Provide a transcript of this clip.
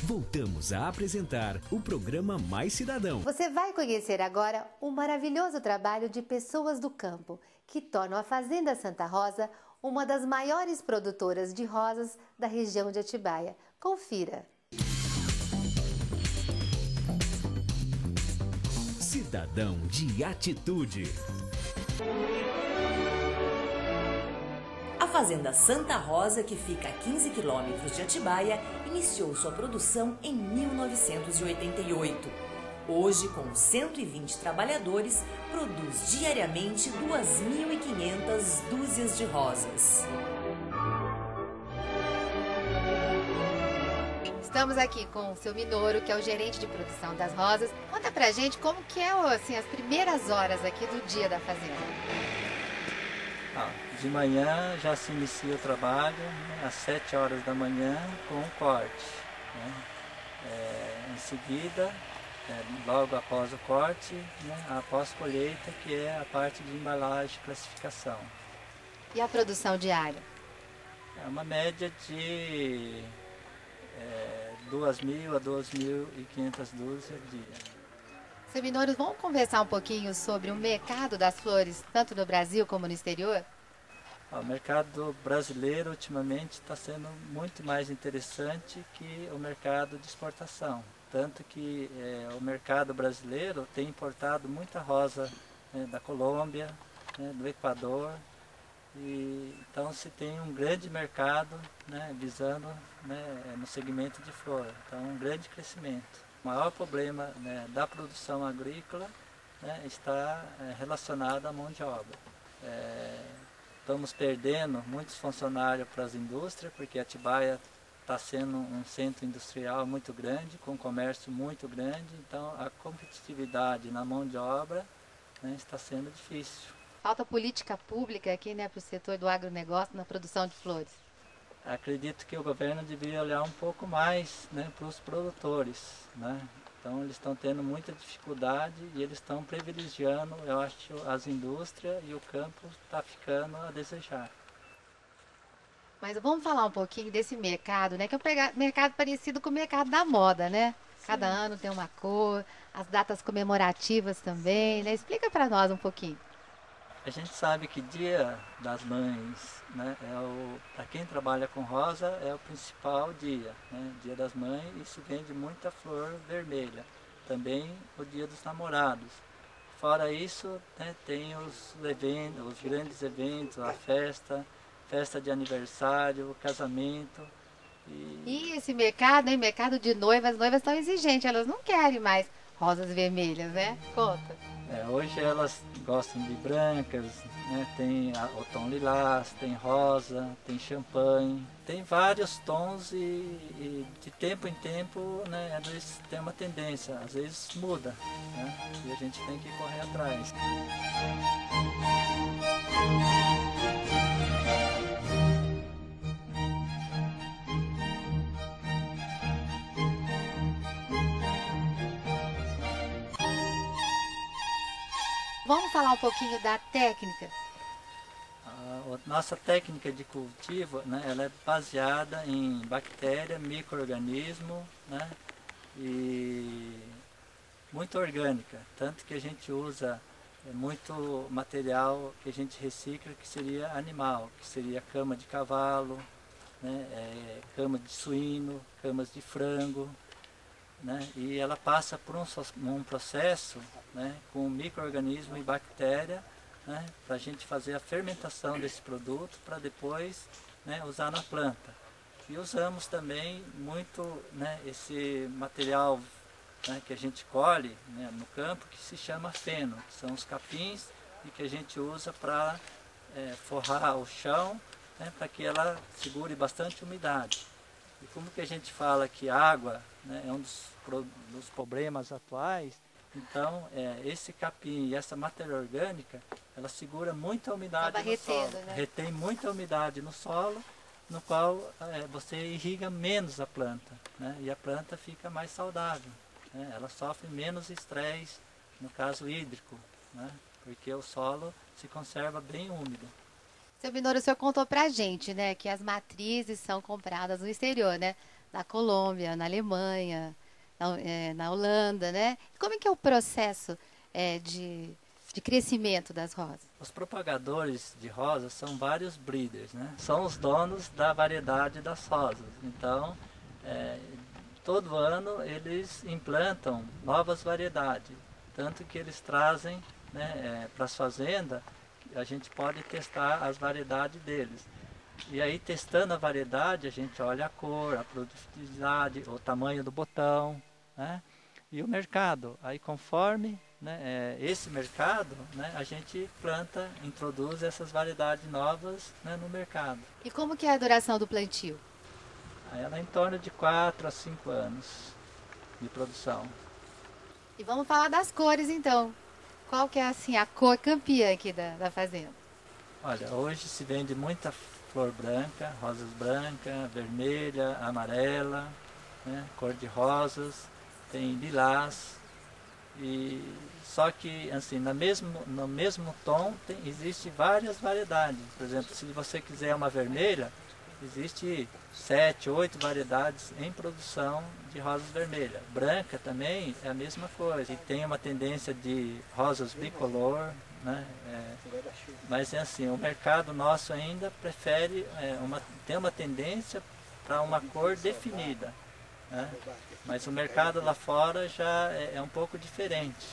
Voltamos a apresentar o programa Mais Cidadão. Você vai conhecer agora um maravilhoso trabalho de pessoas do campo, que tornam a Fazenda Santa Rosa uma das maiores produtoras de rosas da região de Atibaia. Confira! Cidadão de atitude. A Fazenda Santa Rosa, que fica a 15 quilômetros de Atibaia, iniciou sua produção em 1988. Hoje, com 120 trabalhadores, produz diariamente 2.500 dúzias de rosas. Estamos aqui com o seu Minoro, que é o gerente de produção das rosas. Conta pra gente como que é assim, as primeiras horas aqui do dia da fazenda. De manhã já se inicia o trabalho, né, às 7 horas da manhã com o corte. Em seguida, logo após o corte, né, após colheita, que é a parte de embalagem e classificação. E a produção diária? É uma média de 2.000 a 2.500 dúzias dia. Seu Minoro, vamos conversar um pouquinho sobre o mercado das flores, tanto no Brasil como no exterior? O mercado brasileiro ultimamente está sendo muito mais interessante que o mercado de exportação. Tanto que o mercado brasileiro tem importado muita rosa da Colômbia, do Equador. Então se tem um grande mercado visando no segmento de flor. Então um grande crescimento. O maior problema da produção agrícola está relacionado à mão de obra. Estamos perdendo muitos funcionários para as indústrias, porque Atibaia está sendo um centro industrial muito grande, com comércio muito grande, então a competitividade na mão de obra está sendo difícil. Falta política pública aqui para o setor do agronegócio na produção de flores. Acredito que o governo deveria olhar um pouco mais para os produtores. Então eles estão tendo muita dificuldade e eles estão privilegiando, eu acho, as indústrias, e o campo está ficando a desejar. Mas vamos falar um pouquinho desse mercado, que é um mercado parecido com o mercado da moda, né? Cada ano tem uma cor, as datas comemorativas também, Explica para nós um pouquinho. A gente sabe que Dia das Mães, para quem trabalha com rosa, é o principal dia, Dia das Mães, e se vende muita flor vermelha. Também o Dia dos Namorados. Fora isso, tem os eventos, os grandes eventos, a festa de aniversário, casamento. E esse mercado, mercado de noivas, as noivas estão exigentes, elas não querem mais rosas vermelhas, Conta. Hoje elas gostam de brancas, tem o tom lilás, tem rosa, tem champanhe, tem vários tons e de tempo em tempo às vezes tem uma tendência, às vezes muda, e a gente tem que correr atrás. Vamos falar um pouquinho da técnica. A nossa técnica de cultivo, ela é baseada em bactéria, micro-organismo, e muito orgânica. Tanto que a gente usa muito material que a gente recicla, que seria animal, que seria cama de cavalo, cama de suíno, camas de frango. E ela passa por um processo com micro-organismo e bactéria para a gente fazer a fermentação desse produto para depois usar na planta. E usamos também muito esse material que a gente colhe no campo, que se chama feno, que são os capins e que a gente usa para forrar o chão para que ela segure bastante umidade. E como que a gente fala que água é um dos problemas atuais, então esse capim e essa matéria orgânica, ela segura muita umidade no solo, retém muita umidade no solo, no qual você irriga menos a planta, e a planta fica mais saudável, ela sofre menos estresse, no caso hídrico, porque o solo se conserva bem úmido. Seu Minoro, o senhor contou pra gente, que as matrizes são compradas no exterior, na Colômbia, na Alemanha, na Holanda, né? Como é que é o processo de crescimento das rosas? Os propagadores de rosas são vários breeders, né? São os donos da variedade das rosas. Então, todo ano eles implantam novas variedades, tanto que eles trazem, né, para as fazendas, a gente pode testar as variedades deles. E aí, testando a variedade, a gente olha a cor, a produtividade, o tamanho do botão, né? E o mercado. Aí, conforme, né, esse mercado, né, a gente planta, introduz essas variedades novas, né, no mercado. E como que é a duração do plantio? Aí ela é em torno de 4 a 5 anos de produção. E vamos falar das cores, então. Qual que é, assim, a cor campeã aqui da fazenda? Olha, hoje se vende muita flor branca, rosas branca, vermelha, amarela, né, cor de rosas, tem lilás. E só que assim, no mesmo tom existe várias variedades. Por exemplo, se você quiser uma vermelha, existe 7, 8 variedades em produção de rosas vermelhas. Branca também é a mesma coisa. E tem uma tendência de rosas bicolor, né? Mas é assim, o mercado nosso ainda prefere, tem uma tendência para uma cor definida, né? Mas o mercado lá fora já é um pouco diferente.